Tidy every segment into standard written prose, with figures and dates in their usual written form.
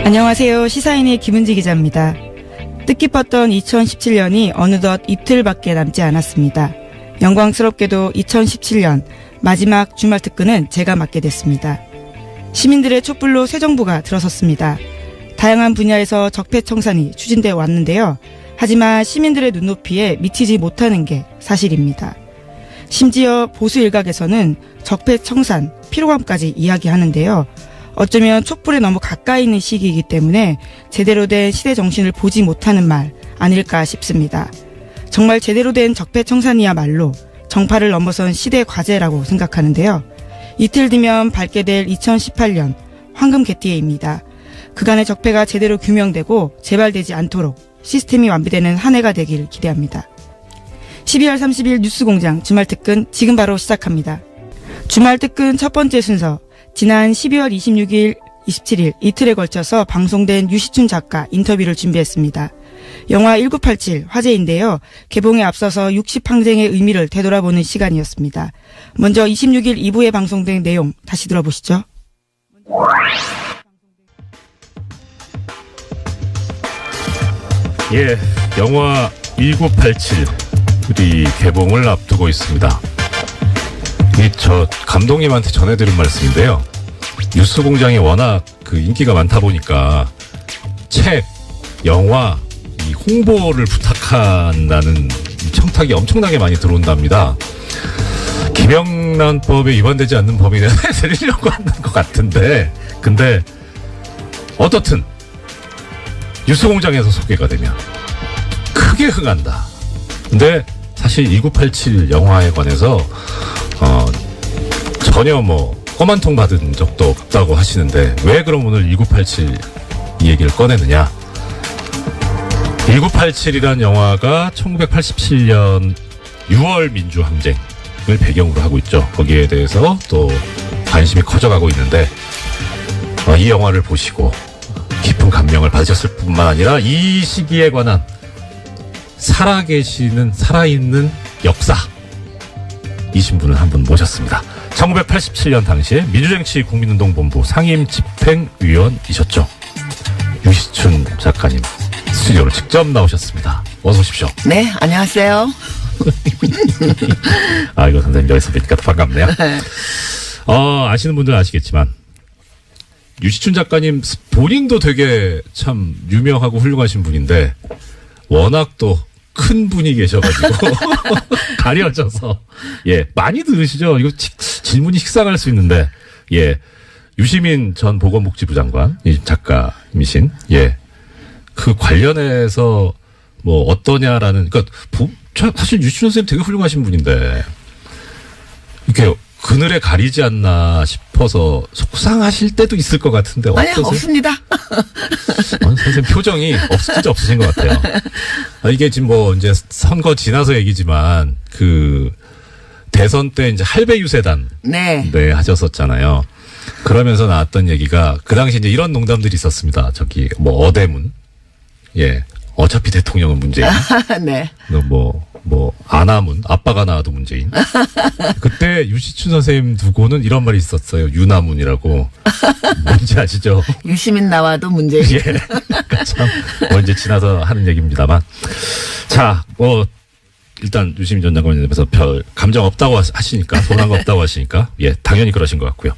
안녕하세요. 시사인의 김은지 기자입니다. 뜻깊었던 2017년이 어느덧 이틀밖에 남지 않았습니다. 영광스럽게도 2017년 마지막 주말 특근은 제가 맡게 됐습니다. 시민들의 촛불로 새 정부가 들어섰습니다. 다양한 분야에서 적폐청산이 추진되어 왔는데요. 하지만 시민들의 눈높이에 미치지 못하는 게 사실입니다. 심지어 보수 일각에서는 적폐청산, 피로감까지 이야기하는데요. 어쩌면 촛불에 너무 가까이 있는 시기이기 때문에 제대로 된 시대 정신을 보지 못하는 말 아닐까 싶습니다. 정말 제대로 된 적폐청산이야말로 정파를 넘어선 시대 과제라고 생각하는데요. 이틀 뒤면 밝게 될 2018년 황금 개띠해입니다. 그간의 적폐가 제대로 규명되고 재발되지 않도록 시스템이 완비되는 한 해가 되길 기대합니다. 12월 30일 뉴스공장 주말특근 지금 바로 시작합니다. 주말특근 첫 번째 순서, 지난 12월 26일, 27일 이틀에 걸쳐서 방송된 유시춘 작가 인터뷰를 준비했습니다. 영화 1987 화제인데요. 개봉에 앞서서 60항쟁의 의미를 되돌아보는 시간이었습니다. 먼저 26일 2부에 방송된 내용 다시 들어보시죠. 예, 영화 1987 우리 개봉을 앞두고 있습니다. 저 감독님한테 전해드린 말씀인데요. 뉴스공장이 워낙 그 인기가 많다 보니까 책, 영화, 이 홍보를 부탁한다는 청탁이 엄청나게 많이 들어온답니다. 김영란법에 위반되지 않는 범위 내에 드리려고 하는 것 같은데, 근데 어떻든 뉴스공장에서 소개가 되면 크게 흥한다. 근데 사실 1987 영화에 관해서 전혀 껌한 통 받은 적도 없다고 하시는데 왜 그럼 오늘 1987 이 얘기를 꺼내느냐. 1987이란 영화가 1987년 6월 민주항쟁을 배경으로 하고 있죠. 거기에 대해서 또 관심이 커져가고 있는데 이 영화를 보시고 깊은 감명을 받으셨을 뿐만 아니라 이 시기에 관한 살아있는 역사 이신 분을 한 분 모셨습니다. 1987년 당시에 민주정치 국민운동본부 상임집행위원이셨죠. 유시춘 작가님 스튜디오로 직접 나오셨습니다. 어서 오십시오. 네, 안녕하세요. 이거 선생님 여기서 뵈니까 더 반갑네요. 아시는 분들은 아시겠지만 유시춘 작가님 본인도 되게 참 유명하고 훌륭하신 분인데 워낙 또 큰 분이 계셔가지고 가려져서 많이 들으시죠. 이거 질문이 식상할 수 있는데 유시민 전 보건복지부 장관 작가이신 그 관련해서 어떠냐라는, 그러니까 사실 유시춘 선생님 되게 훌륭하신 분인데 이렇게 그늘에 가리지 않나 싶어서 속상하실 때도 있을 것 같은데 아니요, 없습니다. 선생님 표정이 진짜 없으신 것 같아요. 이게 지금 이제 선거 지나서 얘기지만 그 대선 때 이제 할배 유세단 네 하셨었잖아요. 그러면서 나왔던 얘기가 그 당시 이제 이런 농담들이 있었습니다. 저기 어대문 어차피 대통령은 문재인. 네. 아나문, 아빠가 나와도 문재인. 그때 유시춘 선생님 두고는 이런 말이 있었어요. 유나문이라고. 뭔지 아시죠? 유시민 나와도 문재인. 그러니까 참, 이제 지나서 하는 얘기입니다만. 자, 일단 유시민 전 장관님께서 별 감정 없다고 하시니까, 서운한 거 없다고 하시니까, 당연히 그러신 것 같고요.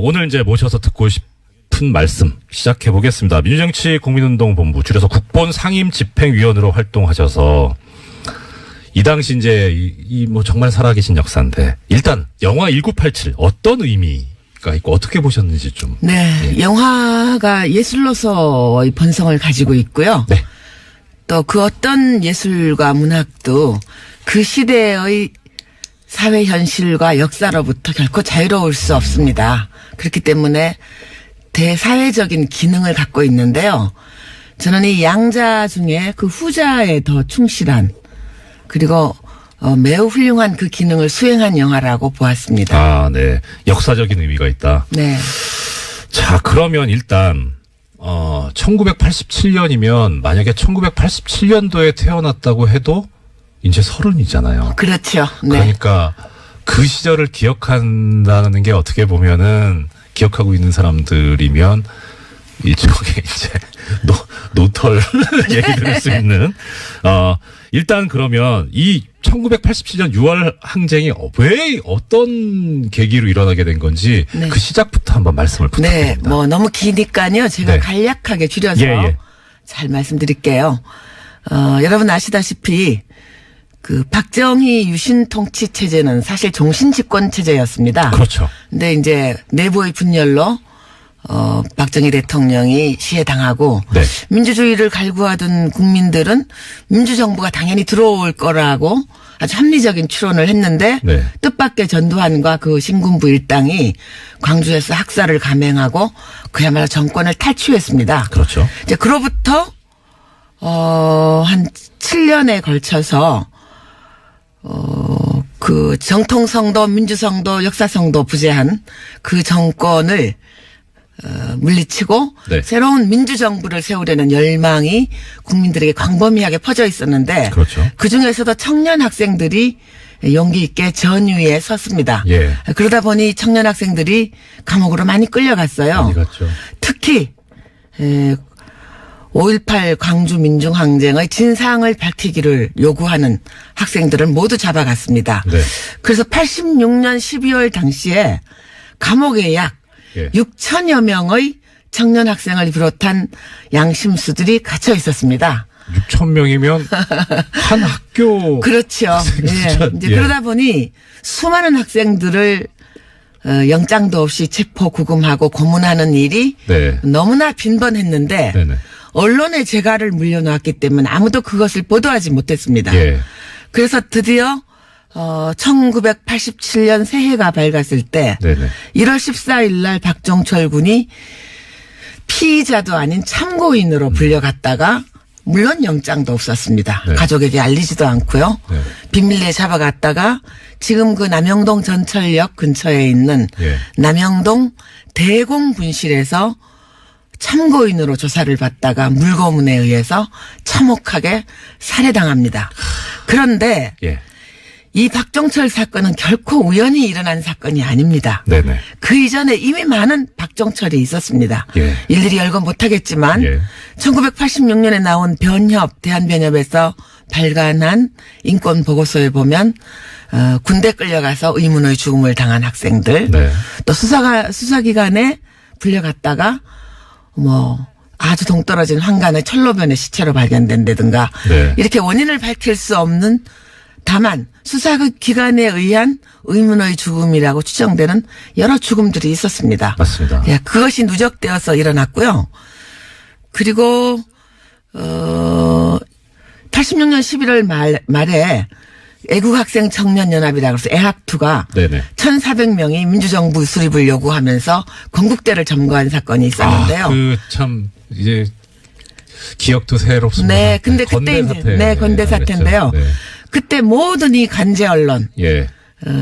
오늘 이제 모셔서 듣고 싶은 말씀 시작해 보겠습니다. 민주정치 국민운동본부, 줄여서 국본 상임집행위원으로 활동하셔서 이 당시 이제 정말 살아계신 역사인데 일단 영화 1987 어떤 의미가 있고 어떻게 보셨는지 좀. 네, 영화가 예술로서의 본성을 가지고 있고요. 네. 또 그 어떤 예술과 문학도 그 시대의 사회 현실과 역사로부터 결코 자유로울 수 없습니다. 그렇기 때문에 대사회적인 기능을 갖고 있는데요. 저는 이 양자 중에 그 후자에 더 충실한 그리고 매우 훌륭한 그 기능을 수행한 영화라고 보았습니다. 네. 역사적인 의미가 있다. 네. 자, 그러면 일단 1987년이면 만약에 1987년도에 태어났다고 해도 이제 30이잖아요. 그렇죠. 네. 그러니까 그 시절을 기억한다는 게 어떻게 보면은 기억하고 있는 사람들이면 일종의 이제 노털 얘기 들을 수 있는 일단 그러면 이 1987년 6월 항쟁이 왜 어떤 계기로 일어나게 된 건지 네. 그 시작부터 한번 말씀을 부탁드립니다. 네, 뭐 너무 기니까요. 제가 네. 간략하게 줄여서 예. 잘 말씀드릴게요. 여러분 아시다시피 그 박정희 유신 통치 체제는 사실 종신 집권 체제였습니다. 그렇죠. 근데 이제 내부의 분열로 박정희 대통령이 시해당하고 네. 민주주의를 갈구하던 국민들은 민주정부가 당연히 들어올 거라고 아주 합리적인 추론을 했는데 네. 뜻밖의 전두환과 그 신군부 일당이 광주에서 학살을 감행하고 그야말로 정권을 탈취했습니다. 그렇죠. 이제 그로부터 한 7년에 걸쳐서 그 정통성도 민주성도 역사성도 부재한 그 정권을 물리치고 네. 새로운 민주정부를 세우려는 열망이 국민들에게 광범위하게 퍼져 있었는데 그렇죠. 그중에서도 청년 학생들이 용기 있게 전위에 섰습니다. 예. 그러다 보니 청년 학생들이 감옥으로 많이 끌려갔어요. 많이 갔죠. 특히 5.18 광주 민중항쟁의 진상을 밝히기를 요구하는 학생들을 모두 잡아갔습니다. 네. 그래서 86년 12월 당시에 감옥에 약 예. 6천여 명의 청년 학생을 비롯한 양심수들이 갇혀 있었습니다. 6천 명이면 한 학교 그렇죠. 예. 이제 예. 그러다 보니 수많은 학생들을 영장도 없이 체포 구금하고 고문하는 일이 네. 너무나 빈번했는데 네네. 언론의 재갈을 물려놓았기 때문에 아무도 그것을 보도하지 못했습니다. 예. 그래서 드디어 1987년 새해가 밝았을 때 네네. 1월 14일 날 박정철 군이 피의자도 아닌 참고인으로 불려갔다가 물론 영장도 없었습니다. 네. 가족에게 알리지도 않고요. 네. 비밀리에 잡아갔다가 지금 그 남영동 전철역 근처에 있는 예. 남영동 대공분실에서 참고인으로 조사를 받다가 물고문에 의해서 참혹하게 살해당합니다. 그런데 예. 이 박정철 사건은 결코 우연히 일어난 사건이 아닙니다. 네네. 그 이전에 이미 많은 박정철이 있었습니다. 예. 일일이 열거 못하겠지만 예. 1986년에 나온 변협, 대한변협에서 발간한 인권 보고서에 보면 군대 끌려가서 의문의 죽음을 당한 학생들, 네. 또 수사기관에 불려갔다가 뭐 아주 동떨어진 황간의 철로변의 시체로 발견된다든가 네. 이렇게 원인을 밝힐 수 없는 다만 수사기관에 의한 의문의 죽음이라고 추정되는 여러 죽음들이 있었습니다. 맞습니다. 예, 그것이 누적되어서 일어났고요. 그리고 86년 11월 말에 애국학생 청년연합이라고 해서 애학투가 네네. 1,400명이 민주정부 수립을 요구하면서 건국대를 점거한 사건이 있었는데요. 그 참 이제 기억도 새롭습니다. 네, 근데 그때 건대 사태. 네, 건대 사태인데요. 네. 그때 모든 이 간제 언론, 예.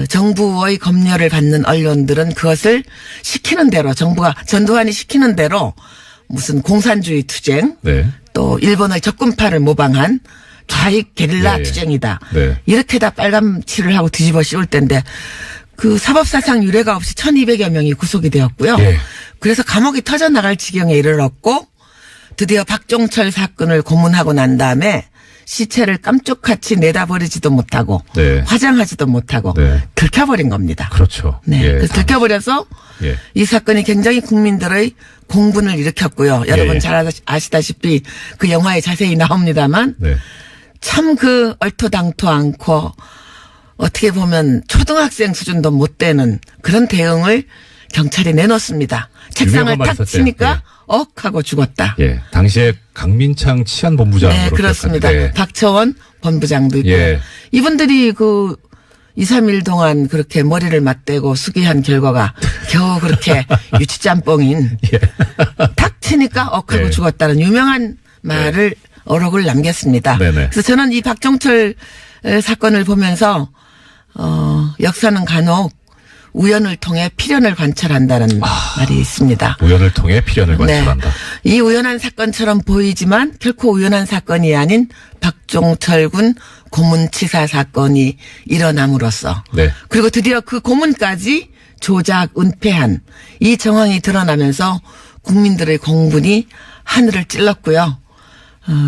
정부의 검열을 받는 언론들은 그것을 시키는 대로 정부가 전두환이 시키는 대로 무슨 공산주의 투쟁, 네. 또 일본의 적군파를 모방한 좌익 게릴라 예, 예. 투쟁이다. 네. 이렇게 다 빨간칠을 하고 뒤집어 씌울 때인데 그 사법사상 유례가 없이 1,200여 명이 구속이 되었고요. 예. 그래서 감옥이 터져나갈 지경에 이르렀고 드디어 박종철 사건을 고문하고 난 다음에 시체를 깜짝같이 내다버리지도 못하고 네. 화장하지도 못하고 네. 들켜버린 겁니다. 그렇죠. 네. 예. 그래서 들켜버려서 예. 이 사건이 굉장히 국민들의 공분을 일으켰고요. 여러분 예. 잘 아시다시피 그 영화에 자세히 나옵니다만 네. 참 그 얼토당토 않고 어떻게 보면 초등학생 수준도 못 되는 그런 대응을 경찰이 내놓습니다. 책상을 유명한 탁 말 치니까 있었대요. 억 하고 죽었다. 예. 당시에 강민창 치안본부장으로 네, 그렇습니다. 기억하는데. 박처원 본부장도 있고 예. 이분들이 그 2, 3일 동안 그렇게 머리를 맞대고 수기한 결과가 겨우 그렇게 유치짬뽕인 예. 탁 치니까 억하고 네. 죽었다는 유명한 말을 어록을 남겼습니다. 네네. 그래서 저는 이 박정철 사건을 보면서 역사는 간혹 우연을 통해 필연을 관찰한다는 말이 있습니다. 우연을 통해 필연을 관찰한다. 네. 이 우연한 사건처럼 보이지만 결코 우연한 사건이 아닌 박종철 군 고문치사 사건이 일어남으로써 네. 그리고 드디어 그 고문까지 조작, 은폐한 이 정황이 드러나면서 국민들의 공분이 하늘을 찔렀고요.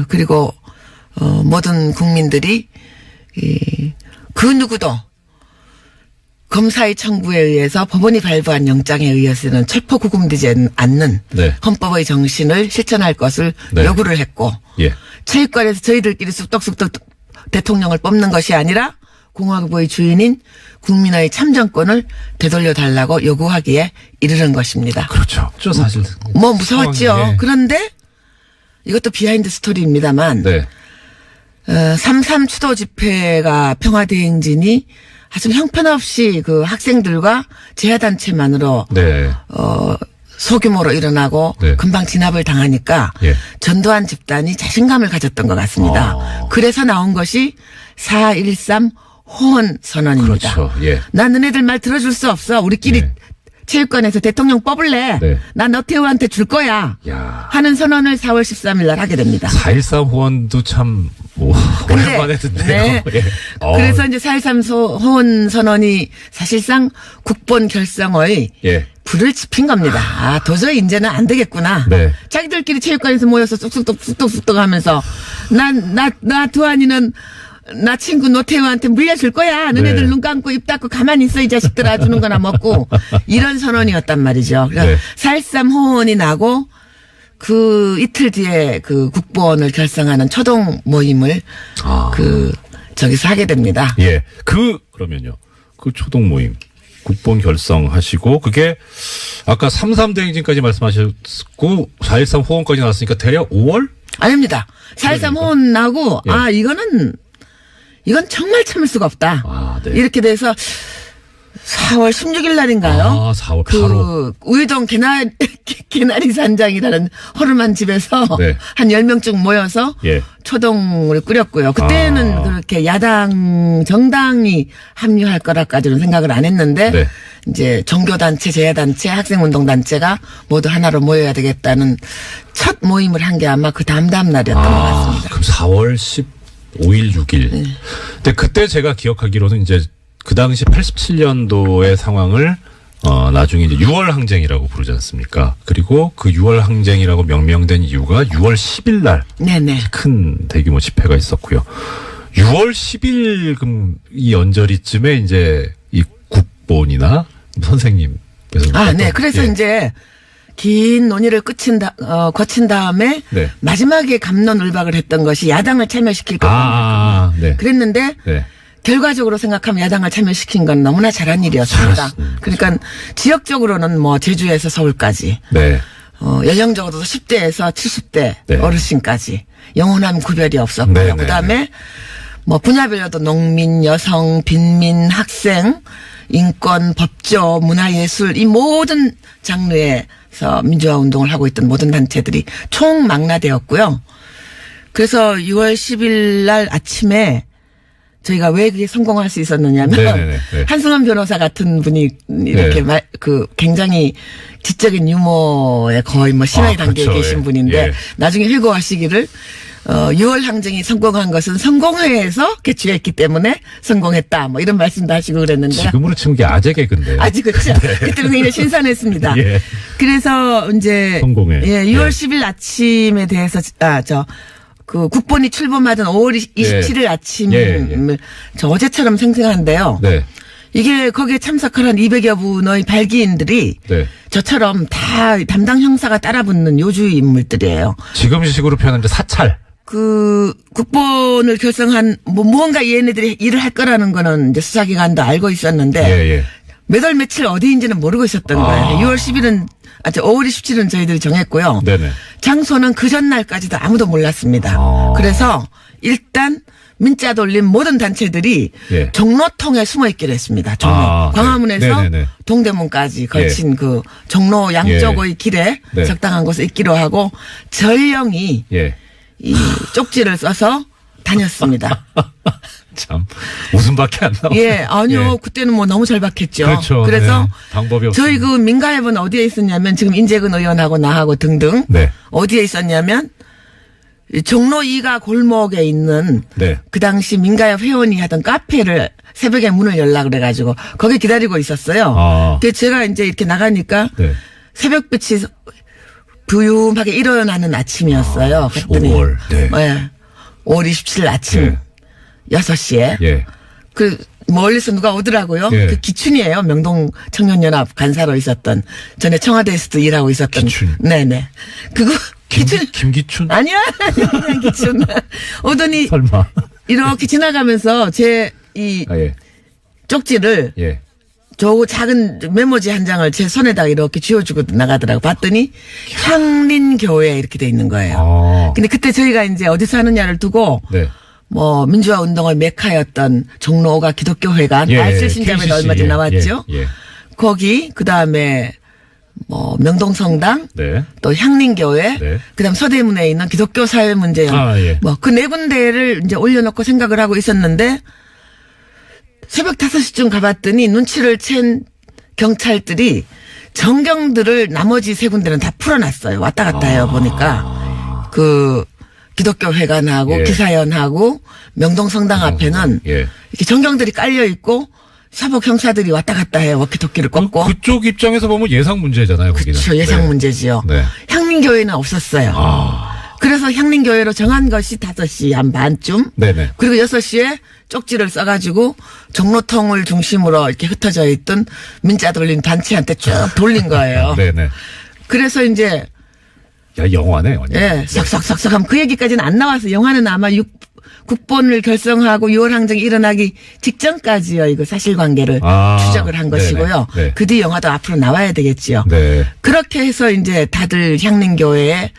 그리고 모든 국민들이 그 누구도 검사의 청구에 의해서 법원이 발부한 영장에 의해서는 체포 구금되지 않는 네. 헌법의 정신을 실천할 것을 네. 요구를 했고 예. 체육관에서 저희들끼리 쑥덕쑥덕 대통령을 뽑는 것이 아니라 공화국의 주인인 국민의 참정권을 되돌려 달라고 요구하기에 이르는 것입니다. 그렇죠. 저 사실. 뭐 무서웠죠. 상황이, 예. 그런데 이것도 비하인드 스토리입니다만 네. 3.3 추도 집회가 평화대행진이 아주 형편없이 그 학생들과 제야단체만으로 네. 소규모로 일어나고 네. 금방 진압을 당하니까 예. 전두환 집단이 자신감을 가졌던 것 같습니다. 그래서 나온 것이 4.13 호헌 선언입니다. 그렇죠. 예. 난 너네들 말 들어줄 수 없어. 우리끼리 네. 체육관에서 대통령 뽑을래. 네. 난 너태우한테 줄 거야. 야. 하는 선언을 4월 13일 날 하게 됩니다. 4.13 호원도 참, 오랜만에 듣네요. 네. 예. 그래서 이제 4.13 호헌 선언이 사실상 국본 결성의 예. 불을 지핀 겁니다. 아, 도저히 이제는 안 되겠구나. 네. 자기들끼리 체육관에서 모여서 쑥쑥 하면서 나 두한이는 나 친구 노태우한테 물려줄 거야. 너네들 네. 눈 감고 입 닫고 가만히 있어 이 자식들아 주는 거나 먹고 이런 선언이었단 말이죠. 그러니까 네. 4.13 호헌이 나고 그 이틀 뒤에 그 국보원을 결성하는 초동 모임을 저기서 하게 됩니다. 예. 그러면요. 그 초동 모임. 국본 결성하시고, 그게, 아까 3.3 대행진까지 말씀하셨고, 4.13 호원까지 나왔으니까 대략 5월? 아닙니다. 4.13 호헌 나고 예. 이건 정말 참을 수가 없다. 아, 네. 이렇게 돼서 4월 16일 날인가요? 아, 4월 그 우회동 개나리 산장이라는 허름한 집에서 네. 한 10명쯤 모여서 예. 초동을 꾸렸고요. 그때는 그렇게 정당이 합류할 거라까지는 생각을 안 했는데 네. 이제 종교단체, 제야단체, 학생운동단체가 모두 하나로 모여야 되겠다는 첫 모임을 한 게 아마 그 다음 날이었던 것 같습니다. 그럼 4월 15일, 6일. 근데 그때 제가 기억하기로는 이제 그 당시 87년도의 상황을 나중에 이제 6월 항쟁이라고 부르지 않습니까? 그리고 그 6월 항쟁이라고 명명된 이유가 6월 10일 날 네네. 큰 대규모 집회가 있었고요. 6월 10일 이 연저리쯤에 이제 이 국본이나 선생님께서 네. 그래서 예. 이제 긴 논의를 거친 다음에 네. 마지막에 갑론을박을 했던 것이 야당을 참여시킬 겁니다. 네. 그랬는데 네. 결과적으로 생각하면 야당을 참여시킨 건 너무나 잘한 일이었습니다. 그러니까 지역적으로는 뭐 제주에서 서울까지 네. 연령적으로도 10대에서 70대 네. 어르신까지 영원한 구별이 없었고요. 네, 네, 그다음에 뭐 분야별로도 농민, 여성, 빈민, 학생, 인권, 법조, 문화예술 이 모든 장르에서 민주화 운동을 하고 있던 모든 단체들이 총망라되었고요. 그래서 6월 10일 날 아침에 저희가 왜 그게 성공할 수 있었느냐면 네네네. 네. 한승환 변호사 같은 분이 이렇게 네. 굉장히 지적인 유머에 거의 뭐 신화의 단계에 그렇죠. 계신 예. 분인데 예. 나중에 회고하시기를 6월 항쟁이 성공한 것은 성공회에서 개최했기 때문에 성공했다. 뭐 이런 말씀도 하시고 그랬는데 지금으로 치면 게 아재 개그인데요. 아직 그렇죠. 그때는 굉장히 신선했습니다. 예. 그래서 이제 성공회. 예, 6월 예. 10일 아침에 대해서 그 국본이 출범하던 5월 27일 아침을 예. 저 어제처럼 생생한데요. 네. 이게 거기에 참석한 200여 분의 발기인들이 네. 저처럼 다 담당 형사가 따라붙는 요주의 인물들이에요. 지금 식으로 표현하면 사찰. 그 국본을 결성한 무언가 얘네들이 일을 할 거라는 거는 이제 수사기관도 알고 있었는데 예. 몇 월 며칠 어디인지는 모르고 있었던 거예요. 6월 10일은 5월 27일은 저희들이 정했고요. 네네. 장소는 그 전날까지도 아무도 몰랐습니다. 그래서 일단 문자 돌린 모든 단체들이 예. 종로통에 숨어 있기로 했습니다. 종로. 네. 광화문에서 네네네. 동대문까지 걸친 그 종로 양쪽의 길에 네. 적당한 곳에 있기로 하고 전령이 예. 이 쪽지를 써서 다녔습니다. 참 웃음밖에 안 나와요. 예, 아니요. 예. 그때는 뭐 너무 절박했죠. 그렇죠. 그래서 네. 방법이 없어요. 저희 그 민가협은 어디에 있었냐면 지금 인재근 의원하고 나하고 등등 네. 어디에 있었냐면 종로 2가 골목에 있는 네. 그 당시 민가협 회원이 하던 카페를 새벽에 문을 열라 그래가지고 거기 기다리고 있었어요. 아. 그래서 제가 이제 이렇게 나가니까 네. 새벽빛이 부유하게 일어나는 아침이었어요. 그랬더니 5월. 네. 5월 27일 아침 6시에 예. 그 멀리서 누가 오더라고요. 예. 그 기춘이에요. 명동 청년연합 간사로 있었던 전에 청와대에서도 일하고 있었던. 기춘. 네네. 그거 기춘. 김기춘? 아니야, 그냥 기춘. 오더니 설마. 이렇게 지나가면서 제 이 아, 예. 쪽지를 예. 저 작은 메모지 한 장을 제 손에다 이렇게 쥐어주고 나가더라고. 봤더니 향린교회 이렇게 돼 있는 거예요. 아. 근데 그때 저희가 이제 어디서 하느냐를 두고 네. 뭐 민주화 운동의 메카였던 종로가 기독교회관 예, 알쓸 신자매도 KCC, 얼마 전에 예, 나왔죠. 예. 거기 그다음에 뭐 명동성당 네. 또 향린교회 네. 그다음 서대문에 있는 기독교 사회 문제연 아, 예. 뭐 그 네 군데를 이제 올려놓고 생각을 하고 있었는데 새벽 5시쯤 가봤더니 눈치를 챈 경찰들이 정경들을 나머지 세 군데는 다 풀어놨어요. 왔다 갔다 해요 보니까 그 기독교 회관하고 예. 기사연하고 명동성당 앞에는 예. 이렇게 정경들이 깔려 있고 사복 형사들이 왔다 갔다 해요. 워키토키를 꺾고. 그쪽 입장에서 보면 예상 문제잖아요, 거기는. 그렇죠. 예상 네. 문제지요. 네. 향린교회는 없었어요. 그래서 향린교회로 정한 것이 5시 한 반쯤. 네네. 그리고 6시에 쪽지를 써가지고 종로통을 중심으로 이렇게 흩어져 있던 민자 돌린 단체한테 쭉 돌린 거예요. 네네. 그래서 이제 야, 영화네, 완전. 예, 싹싹싹싹 하면 그 얘기까지는 안 나와서 영화는 아마 국본을 결성하고 6월 항쟁이 일어나기 직전까지요. 이거 사실관계를 추적을 한 네네. 것이고요. 네. 그 뒤 영화도 앞으로 나와야 되겠지요. 네. 그렇게 해서 이제 다들 향린교회에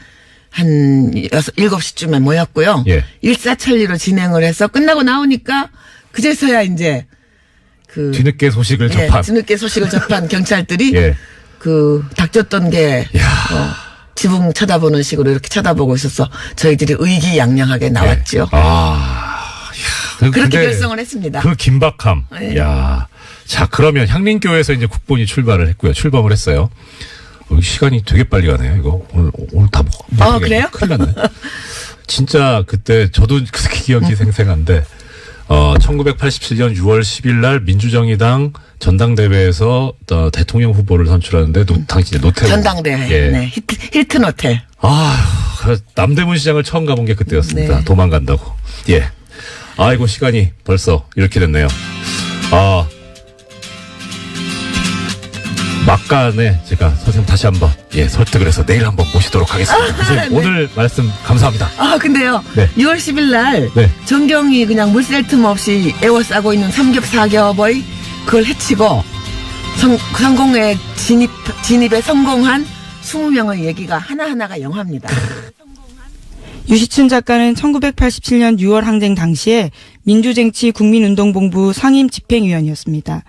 한 7시쯤에 모였고요. 예. 일사천리로 진행을 해서 끝나고 나오니까 그제서야 이제 그 뒤늦게 소식을 예, 접한. 뒤늦게 소식을 접한 경찰들이 예. 그 닥쳤던 게 지붕 쳐다보는 식으로 이렇게 쳐다보고 있어서 저희들이 의기양양하게 나왔죠. 그렇게 근데 결성을 했습니다. 그 긴박함. 네. 야. 자, 그러면 향린교회에서 이제 국본이 출발을 했고요. 출범을 했어요. 시간이 되게 빨리 가네요, 이거. 오늘 다 먹. 그래요? 큰일 났네. 진짜 그때 저도 그렇게 기억이 생생한데, 1987년 6월 10일 날 민주정의당 전당대회에서 대통령 후보를 선출하는데, 당시 이제 노태우. 전당대회. 예. 네. 힐튼 호텔. 남대문 시장을 처음 가본 게 그때였습니다. 네. 도망간다고. 예. 아이고, 시간이 벌써 이렇게 됐네요. 막간에 제가 선생님 다시 한번 설득을 해서 내일 한번 모시도록 하겠습니다. 선생님, 네. 오늘 말씀 감사합니다. 근데요. 네. 6월 10일 날 네. 정경이 그냥 물샐 틈 없이 애워싸고 있는 삼겹사겹의 그걸 해치고 성공에 진입에 성공한 20명의 얘기가 하나하나가 영화입니다. 유시춘 작가는 1987년 6월 항쟁 당시에 민주쟁취 국민운동본부 상임 집행위원이었습니다.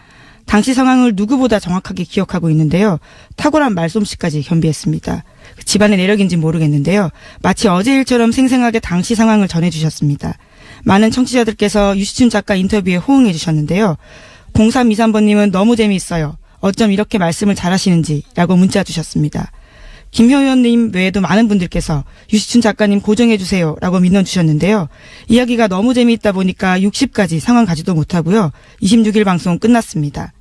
당시 상황을 누구보다 정확하게 기억하고 있는데요. 탁월한 말솜씨까지 겸비했습니다. 집안의 내력인지 모르겠는데요. 마치 어제 일처럼 생생하게 당시 상황을 전해주셨습니다. 많은 청취자들께서 유시춘 작가 인터뷰에 호응해 주셨는데요. 0323번님은 너무 재미있어요. 어쩜 이렇게 말씀을 잘하시는지 라고 문자 주셨습니다. 김효연님 외에도 많은 분들께서 유시춘 작가님 고정해주세요 라고 민원 주셨는데요. 이야기가 너무 재미있다 보니까 60까지 상황 가지도 못하고요. 26일 방송 끝났습니다.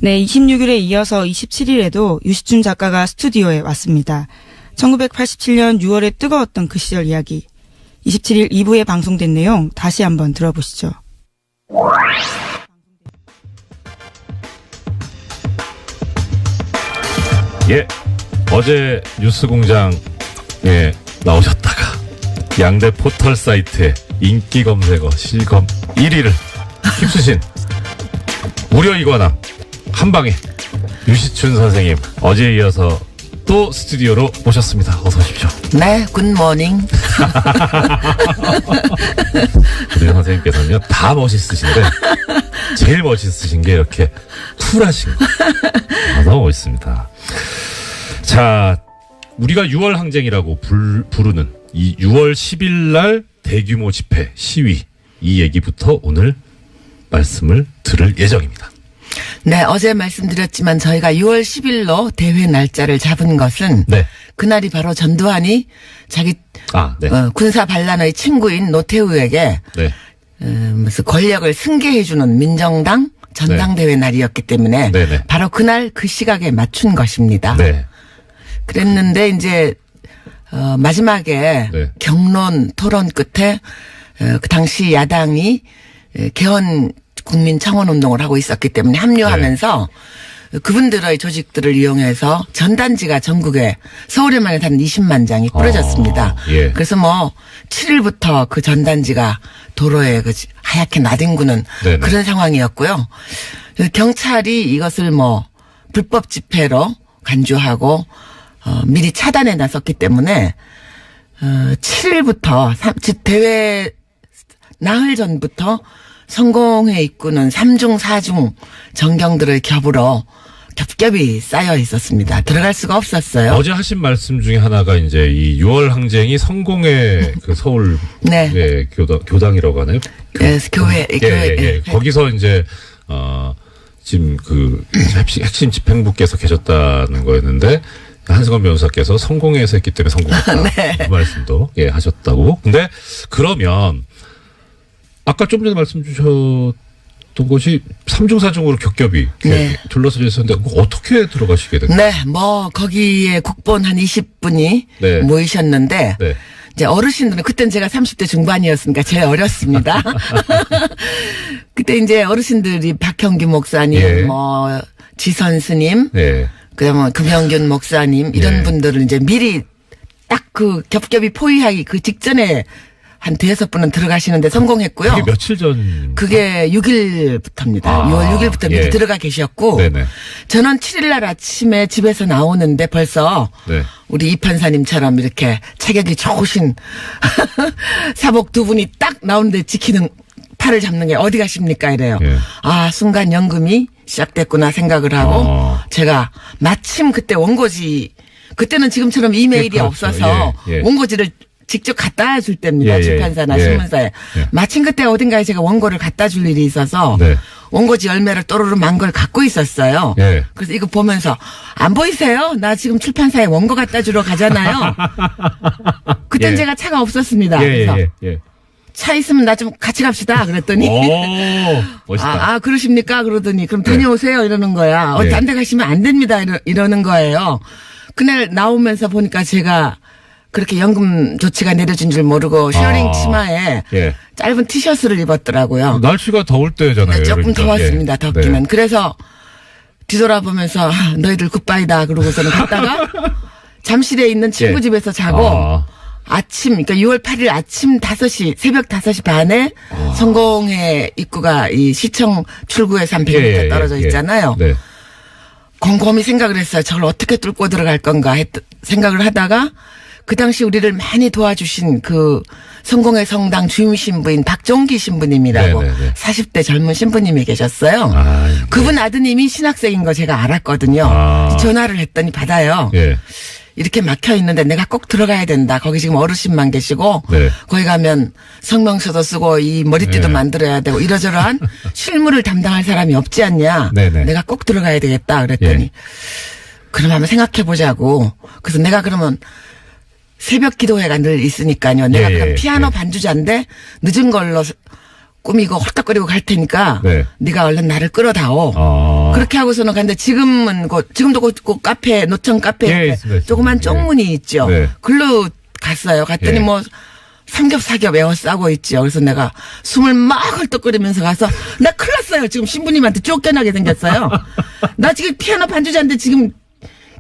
네, 26일에 이어서 27일에도 유시춘 작가가 스튜디오에 왔습니다. 1987년 6월에 뜨거웠던 그 시절 이야기. 27일 2부에 방송된 내용 다시 한번 들어보시죠. 예. 어제 뉴스공장에 나오셨다가 양대 포털 사이트의 인기 검색어 실검 1위를 휩쓰신 무려 이관왕 한방에 유시춘 선생님 어제에 이어서 또 스튜디오로 모셨습니다. 어서 오십시오. 네, 굿모닝. 우리 선생님께서는요 다 멋있으신데 제일 멋있으신 게 이렇게 쿨하신 거. 너무 멋있습니다. 자, 우리가 6월 항쟁이라고 부르는 이 6월 10일 날 대규모 집회, 시위 이 얘기부터 오늘 말씀을 들을 예정입니다. 네, 어제 말씀드렸지만 저희가 6월 10일로 대회 날짜를 잡은 것은 네. 그날이 바로 전두환이 자기 네. 군사 반란의 친구인 노태우에게 네. 무슨 권력을 승계해주는 민정당 전당대회 날이었기 때문에 네네. 바로 그날 그 시각에 맞춘 것입니다. 네. 그랬는데 이제 마지막에 네. 경론 토론 끝에 그 당시 야당이 개헌 국민 청원 운동을 하고 있었기 때문에 합류하면서 그분들의 조직들을 이용해서 전단지가 전국에 서울에만 한 20만 장이 뿌려졌습니다. 예. 그래서 7일부터 그 전단지가 도로에 하얗게 나뒹구는 네네. 그런 상황이었고요. 경찰이 이것을 불법 집회로 간주하고 미리 차단해 놨었기 때문에 7일부터 대회 나흘 전부터 성공회 입구는 3중 4중 전경들의 겹겹이 쌓여 있었습니다. 들어갈 수가 없었어요. 어제 하신 말씀 중에 하나가 이제 이 6월 항쟁이 성공의 그 서울 네. 교당이라고 하나요? 교회. 거기서 이제 지금 그 핵심 집행부께서 계셨다는 거였는데 한승원 변호사께서 성공회에서 했기 때문에 성공했다. 네. 그 말씀도 하셨다고. 근데 그러면 아까 좀 전에 말씀 주셨던 것이 3중 4중으로 겹겹이 네. 둘러서져 있었는데 어떻게 들어가시게 됐나요? 네, 거기에 국본 한 20분이 네. 모이셨는데 네. 이제 어르신들은 그때는 제가 30대 중반이었으니까 제일 어렸습니다. 그때 이제 어르신들이 박형규 목사님, 예. 지선 스님, 네. 그다음에 금영균 목사님 이런 예. 분들은 이제 미리 딱 그 겹겹이 포위하기 그 직전에 한 5분은 들어가시는데 성공했고요. 그게 며칠 전? 그게 6일부터입니다. 아, 6월 6일부터 미리 예. 들어가 계셨고 네네. 저는 7일날 아침에 집에서 나오는데 벌써 네. 우리 이 판사님처럼 이렇게 체격이 좋으신 사복 두 분이 딱 나오는데 지키는 팔을 잡는 게 어디 가십니까 이래요. 예. 순간 연금이 시작됐구나 생각을 하고 제가 마침 그때 원고지 그때는 지금처럼 이메일이 그렇죠. 없어서 예. 원고지를 직접 갖다 줄 때입니다. 예. 출판사나 예. 신문사에. 예. 마침 그때 어딘가에 제가 원고를 갖다 줄 일이 있어서 네. 원고지 열매를 또르르 만 걸 갖고 있었어요. 예. 그래서 이거 보면서 안 보이세요? 나 지금 출판사에 원고 갖다 주러 가잖아요. 그땐 예. 제가 차가 없었습니다. 그래서 예. 차 있으면 나 좀 같이 갑시다. 그랬더니 오, 멋있다. 그러십니까? 그러더니 그럼 다녀오세요. 이러는 거야. 네. 딴 데 가시면 안 됩니다. 이러는 거예요. 그날 나오면서 보니까 제가 그렇게 연금 조치가 내려진 줄 모르고 쉐어링 치마에 예. 짧은 티셔츠를 입었더라고요. 날씨가 더울 때잖아요. 조금 그러니까. 더웠습니다. 예. 덥기는. 네. 그래서 뒤돌아보면서 너희들 굿바이다 그러고서는 갔다가 잠실에 있는 친구 예. 집에서 자고 아침, 그러니까 6월 8일 아침 5시, 새벽 5시 반에 성공회 입구가 이 시청 출구에서 한 100m 떨어져 있잖아요. 네. 곰곰이 생각을 했어요. 저걸 어떻게 뚫고 들어갈 건가 생각을 하다가 그 당시 우리를 많이 도와주신 그 성공회 성당 주임 신부인 박종기 신부님이라고 네네네. 40대 젊은 신부님이 계셨어요. 네. 그분 아드님이 신학생인 거 제가 알았거든요. 전화를 했더니 받아요. 예. 이렇게 막혀 있는데 내가 꼭 들어가야 된다. 거기 지금 어르신만 계시고 네. 거기 가면 성명서도 쓰고 이 머리띠도 네. 만들어야 되고 이러저러한 실무를 담당할 사람이 없지 않냐. 네네. 내가 꼭 들어가야 되겠다. 그랬더니 예. 그럼 한번 생각해 보자고. 그래서 내가 그러면 새벽 기도회가 늘 있으니까요. 내가 예, 그럼 예, 피아노 예. 반주자 인데 늦은 걸로 꾸미고 헐떡거리고 갈 테니까 네. 네가 얼른 나를 끌어다오. 그렇게 하고서는 갔는데 지금도 그 카페 노천 카페 예, 있습니다. 조그만 예. 쪽문이 있죠. 네. 글로 갔어요. 갔더니 예. 삼겹사겹 에워싸고 있죠. 그래서 내가 숨을 막 헐떡거리면서 가서 나 큰일 났어요. 지금 신부님한테 쫓겨나게 생겼어요. 나 지금 피아노 반주자인데 지금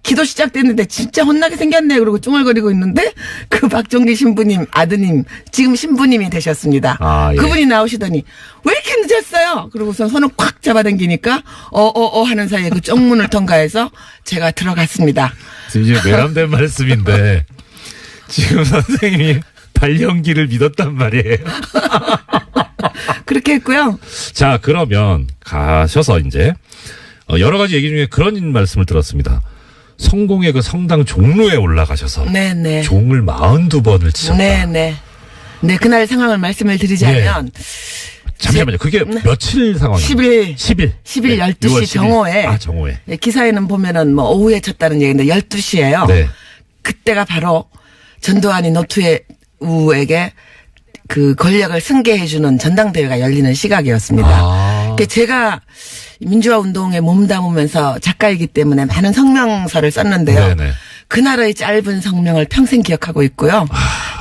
기도 시작됐는데 진짜 혼나게 생겼네. 그러고 쭝얼거리고 있는데 그 박종기 신부님 아드님 지금 신부님이 되셨습니다. 예. 그분이 나오시더니 왜 이렇게 늦었어요? 그러고서 손을 꽉 잡아당기니까 하는 사이에 그 쪽문을 통과해서 제가 들어갔습니다. 이제 외람된 말씀인데 지금 선생님이 발연기를 믿었단 말이에요. 그렇게 했고요. 자, 그러면 가셔서 이제 여러 가지 얘기 중에 그런 말씀을 들었습니다. 성공의 그 성당 종로에 올라가셔서 네네. 종을 42번을 치셨다. 네네. 네, 그날 상황을 말씀을 드리자면 잠시만요. 그게 며칠 상황이에요? 10일 12시 6월 10일. 정오에. 아, 정오에. 예, 기사에는 보면은 뭐 오후에 쳤다는 얘기인데 12시예요. 네. 그때가 바로 전두환이 노투우에게 그 권력을 승계해주는 전당대회가 열리는 시각이었습니다. 그러니까 제가 민주화 운동에 몸담으면서 작가이기 때문에 많은 성명서를 썼는데요. 네네. 그날의 짧은 성명을 평생 기억하고 있고요.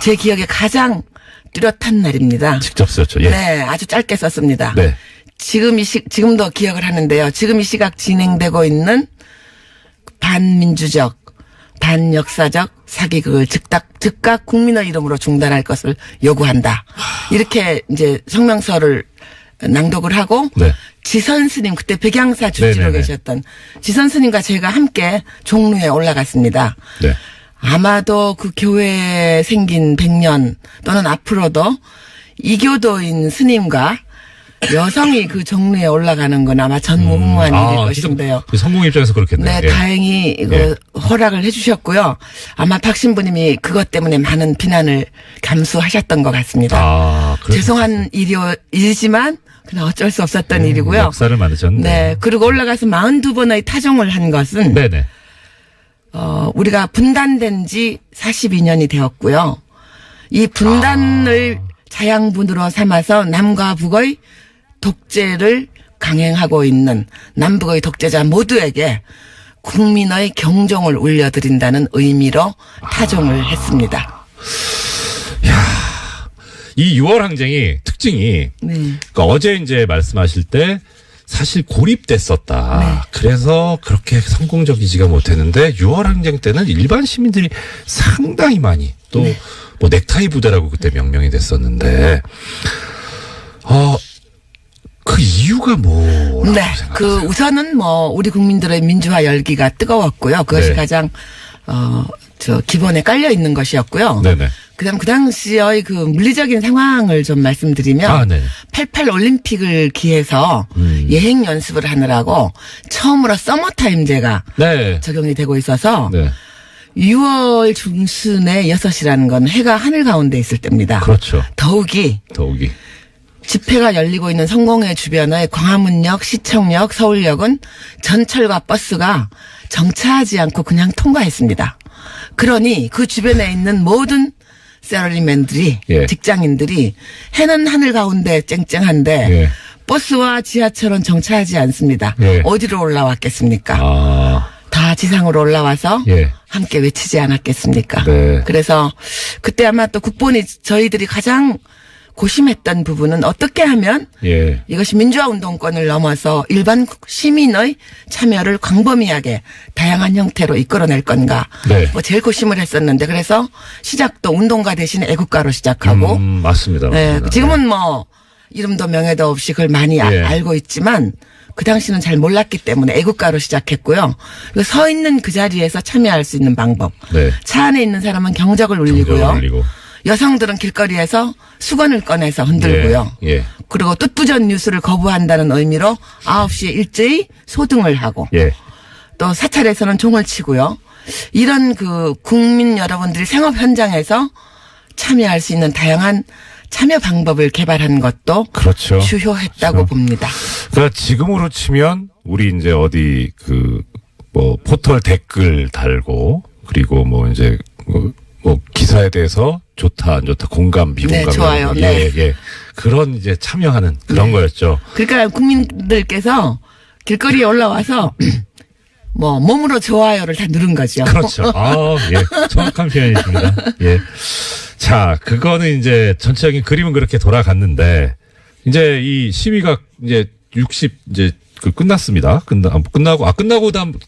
제 기억에 가장 뚜렷한 날입니다. 직접 썼죠. 예. 네, 아주 짧게 썼습니다. 네. 지금도 기억을 하는데요. 지금 이 시각 진행되고 있는 반민주적, 반역사적 사기극을 즉각 국민의 이름으로 중단할 것을 요구한다. 이렇게 이제 성명서를 낭독을 하고 네. 지선 스님 그때 백양사 주지로 네네네. 계셨던 지선 스님과 제가 함께 종로에 올라갔습니다. 네. 아마도 그 교회에 생긴 100년 또는 앞으로도 이교도인 스님과 여성이 그 종로에 올라가는 건 아마 전무후무한 일일 것인데요. 성공 입장에서 그렇겠네요. 네, 예. 다행히 허락을 해주셨고요. 아마 박 신부님이 그것 때문에 많은 비난을 감수하셨던 것 같습니다. 아, 죄송한 일이지만 그냥 어쩔 수 없었던 일이고요. 역사를 만드셨네. 네, 그리고 올라가서 42번의 타종을 한 것은 네네. 우리가 분단된 지 42년이 되었고요. 이 분단을 자양분으로 삼아서 남과 북의 독재를 강행하고 있는 남북의 독재자 모두에게 국민의 경종을 울려드린다는 의미로 타종을 했습니다. 이 6월 항쟁이 특징이 네. 그러니까 어제 이제 말씀하실 때 사실 고립됐었다. 네. 그래서 그렇게 성공적이지가 못했는데 6월 항쟁 때는 일반 시민들이 상당히 많이 또 네. 뭐 넥타이 부대라고 그때 명명이 됐었는데 그 이유가 뭐라고 네. 생각하세요? 그 우선은 뭐 우리 국민들의 민주화 열기가 뜨거웠고요. 그것이 네. 가장 기본에 깔려 있는 것이었고요. 네네. 그다음 그 당시의 그 물리적인 상황을 좀 말씀드리면 네. 88 올림픽을 기해서 예행 연습을 하느라고 처음으로 서머타임제가 네. 적용이 되고 있어서 네. 6월 중순에 6시라는 건 해가 하늘 가운데 있을 때입니다. 그렇죠. 더욱이 집회가 열리고 있는 성공회 주변의 광화문역, 시청역, 서울역은 전철과 버스가 정차하지 않고 그냥 통과했습니다. 그러니 그 주변에 있는 모든 셀러리맨들이 예. 직장인들이 해는 하늘 가운데 쨍쨍한데 예. 버스와 지하철은 정차하지 않습니다. 예. 어디로 올라왔겠습니까? 다 지상으로 올라와서 예. 함께 외치지 않았겠습니까? 네. 그래서 그때 아마 또 국본이 저희들이 가장 고심했던 부분은 어떻게 하면 예. 이것이 민주화 운동권을 넘어서 일반 시민의 참여를 광범위하게 다양한 형태로 이끌어낼 건가. 네. 뭐 제일 고심을 했었는데 그래서 시작도 운동가 대신 애국가로 시작하고. 맞습니다. 네. 맞습니다. 지금은 뭐 이름도 명예도 없이 그걸 많이 예. 알고 있지만 그 당시는 잘 몰랐기 때문에 애국가로 시작했고요. 그리고 서 있는 그 자리에서 참여할 수 있는 방법. 네. 차 안에 있는 사람은 경적을 울리고요. 경적을 울리고. 여성들은 길거리에서 수건을 꺼내서 흔들고요. 예. 예. 그리고 뜻부전 뉴스를 거부한다는 의미로 9시에 일제히 소등을 하고 예. 또 사찰에서는 종을 치고요. 이런 그 국민 여러분들이 생업 현장에서 참여할 수 있는 다양한 참여 방법을 개발한 것도 그렇죠. 주효했다고 그렇죠. 봅니다. 그러니까 지금으로 치면 우리 이제 어디 뭐 포털 댓글 달고 그리고 뭐 이제 뭐 기사에 대해서 좋다 안 좋다 공감 비공감 네, 좋아요. 네. 예. 그런 이제 참여하는 그런 거였죠. 그러니까 국민들께서 길거리에 올라와서 뭐 몸으로 좋아요를 다 누른 거죠. 그렇죠. 예. 정확한 표현이십니다. 예. 자, 그거는 이제 전체적인 그림은 그렇게 돌아갔는데 이제 이 시위가 이제 60 이제 끝났습니다. 끝나고 다음 꼭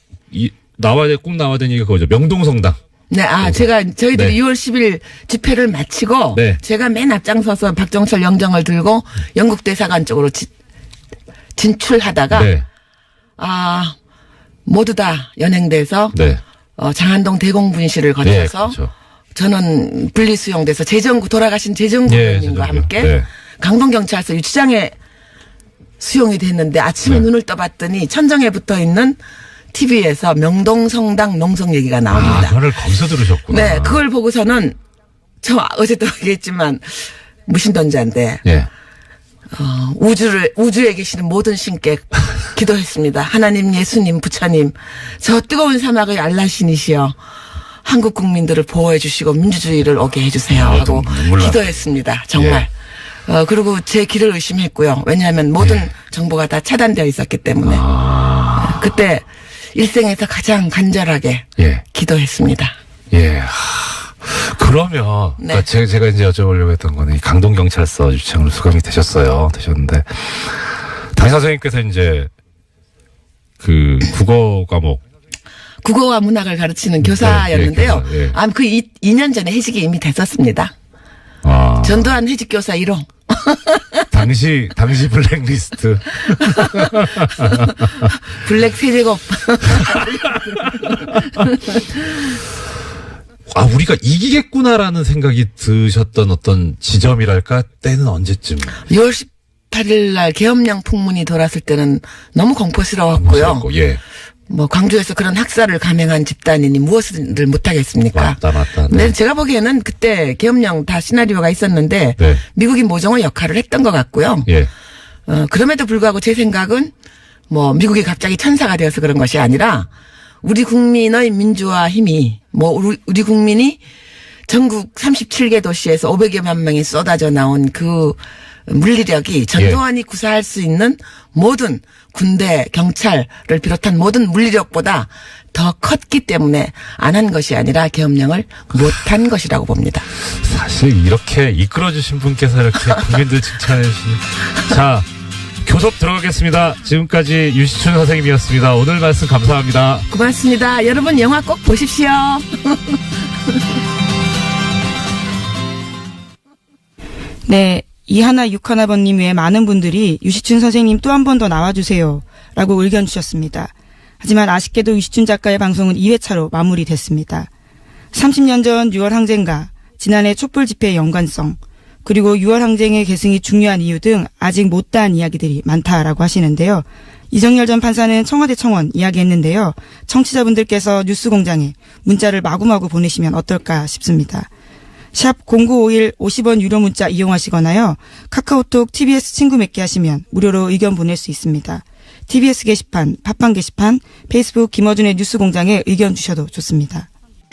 나와야 되는 얘기가 그거죠. 명동성당. 네, 저희들이 네. 6월 10일 집회를 마치고 네. 제가 맨 앞장서서 박정철 영정을 들고 영국 대사관 쪽으로 진출하다가 네. 모두 다 연행돼서 네. 장안동 대공분실을 네, 거쳐서 그렇죠. 저는 분리수용돼서 돌아가신 재정구 예, 의원님과 재정구요. 함께 네. 강동경찰서 유치장에 수용이 됐는데 아침에 네. 눈을 떠봤더니 천정에 붙어 있는 TV에서 명동성당 농성 얘기가 나옵니다. 그걸 거기서 들으셨구나. 네, 그걸 보고서는 저 어제도 얘기했지만 무신론자인데 예. 우주에 계시는 모든 신께 기도했습니다. 하나님, 예수님, 부처님, 저 뜨거운 사막의 알라신이시여 한국 국민들을 보호해 주시고 민주주의를 오게 해주세요 하고 기도했습니다. 정말. 그리고 제 길을 의심했고요. 왜냐하면 모든 정보가 다 차단되어 있었기 때문에 그때 일생에서 가장 간절하게 기도했습니다. 예. 그러면 네. 그러니까 제가 이제 여쭤보려고 했던 거는 이 강동경찰서 유치장으로 수감이 되셨는데 담임 선생님께서 이제 그 국어 과목 국어와 문학을 가르치는 교사였는데요. 네, 교사, 그 2년 전에 해직이 이미 됐었습니다. 전두환 해직교사 1호. 당시 블랙리스트. 블랙 세제곱. 우리가 이기겠구나라는 생각이 드셨던 어떤 지점이랄까? 때는 언제쯤? 6월 18일 날 계엄령 풍문이 돌았을 때는 너무 공포스러웠고요. 예. 뭐 광주에서 그런 학살을 감행한 집단이니 무엇을 못하겠습니까? 맞다. 네. 제가 보기에는 그때 계엄령 다 시나리오가 있었는데 네. 미국이 모종의 역할을 했던 것 같고요. 예. 그럼에도 불구하고 제 생각은 뭐 미국이 갑자기 천사가 되어서 그런 것이 아니라 우리 국민의 민주화 힘이 우리 국민이 전국 37개 도시에서 500여만 명이 쏟아져 나온 그 물리력이 전두환이 구사할 수 있는 모든 군대, 경찰을 비롯한 모든 물리력보다 더 컸기 때문에 안 한 것이 아니라 계엄령을 못한 것이라고 봅니다. 사실 이렇게 이끌어주신 분께서 이렇게 국민들 칭찬해 주시니. 자, 교섭 들어가겠습니다. 지금까지 유시춘 선생님이었습니다. 오늘 말씀 감사합니다. 고맙습니다. 여러분 영화 꼭 보십시오. 네. 2161번님 외에 많은 분들이 유시춘 선생님 또 한 번 더 나와주세요 라고 의견 주셨습니다. 하지만 아쉽게도 유시춘 작가의 방송은 2회차로 마무리됐습니다. 30년 전 6월 항쟁과 지난해 촛불 집회의 연관성, 그리고 6월 항쟁의 계승이 중요한 이유 등 아직 못다한 이야기들이 많다라고 하시는데요. 이정열 전 판사는 청와대 청원 이야기했는데요. 청취자분들께서 뉴스공장에 문자를 마구마구 보내시면 어떨까 싶습니다. 샵 0951 50원 유료 문자 이용하시거나요. 카카오톡 TBS 친구 맺기 하시면 무료로 의견 보낼 수 있습니다. TBS 게시판, 팟빵 게시판, 페이스북 김어준의 뉴스공장에 의견 주셔도 좋습니다.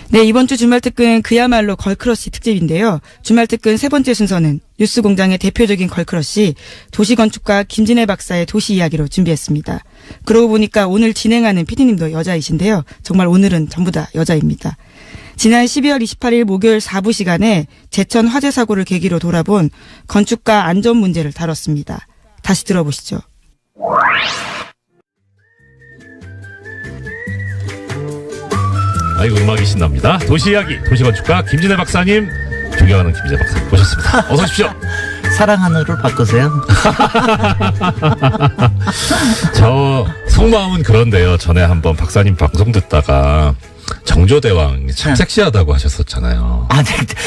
네, 이번 주 주말특근 그야말로 걸크러쉬 특집인데요. 주말특근 세 번째 순서는 뉴스공장의 대표적인 걸크러쉬 도시건축가 김진애 박사의 도시 이야기로 준비했습니다. 그러고 보니까 오늘 진행하는 PD님도 여자이신데요. 정말 오늘은 전부 다 여자입니다. 지난 12월 28일 목요일 4부 시간에 제천 화재 사고를 계기로 돌아본 건축가 안전 문제를 다뤘습니다. 다시 들어보시죠. 아이고, 음악이 신납니다. 도시 이야기, 도시건축가 김진애 박사님, 존경하는 김진애 박사님 모셨습니다. 어서 오십시오. 사랑하는으로 바꾸세요. 저 속마음은 그런데요. 전에 한번 박사님 방송 듣다가 정조대왕 참 섹시하다고 하셨었잖아요.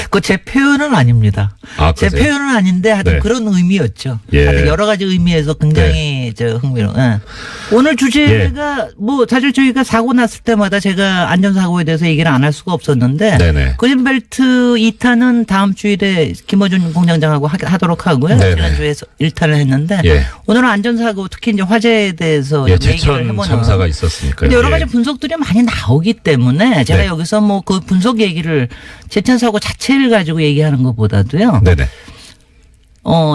그 제 표현은 아닙니다. 제 그러세요? 표현은 아닌데 하여튼 네. 그런 의미였죠. 예. 하여튼 여러 가지 의미에서 굉장히 흥미로운. 예. 오늘 주제가 사실 저희가 사고 났을 때마다 제가 안전사고에 대해서 얘기를 안 할 수가 없었는데 네네. 그린벨트 2탄은 다음 주일에 김어준 공장장하고 하도록 하고요. 네네. 지난주에 1탄을 했는데 오늘은 안전사고 특히 이제 화재에 대해서 얘기를 제천 해보는. 참사가 있었으니까요. 근데 여러 가지 분석들이 많이 나오기 때문에 제가 여기서 뭐 그 분석 얘기를 제천 사고 자체를 가지고 얘기하는 것보다도요. 네네.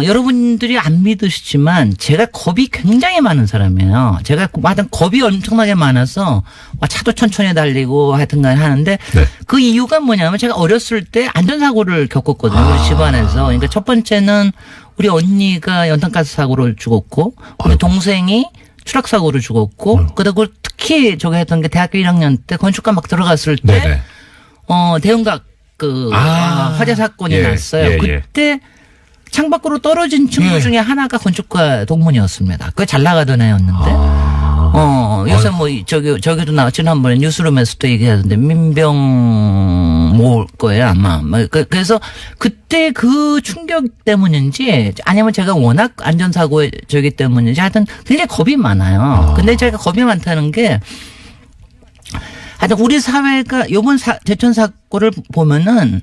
여러분들이 안 믿으시지만 제가 겁이 굉장히 많은 사람이에요. 제가 하여튼 겁이 엄청나게 많아서 차도 천천히 달리고 하여튼 간에 하는데 그 이유가 뭐냐면 제가 어렸을 때 안전사고를 겪었거든요. 우리 집안에서. 그러니까 첫 번째는 우리 언니가 연탄가스 사고로 죽었고 우리 동생이 추락사고로 죽었고 그리고 특히 저기 했던 게 대학교 1학년 때 건축과 막 들어갔을 때 대형각 화재 사건이 났어요. 그때 창밖으로 떨어진 친구 중에 하나가 건축가 동문이었습니다. 꽤 잘 나가던 애였는데. 요새 뭐 저기도 지난번에 뉴스룸에서도 얘기하던데 민병 모을 거예요 아마. 그래서 그때 그 충격 때문인지 아니면 제가 워낙 안전사고에 저기 때문인지 하여튼 굉장히 겁이 많아요. 근데 제가 겁이 많다는 게 하여튼 우리 사회가 요번 제천 사고를 보면은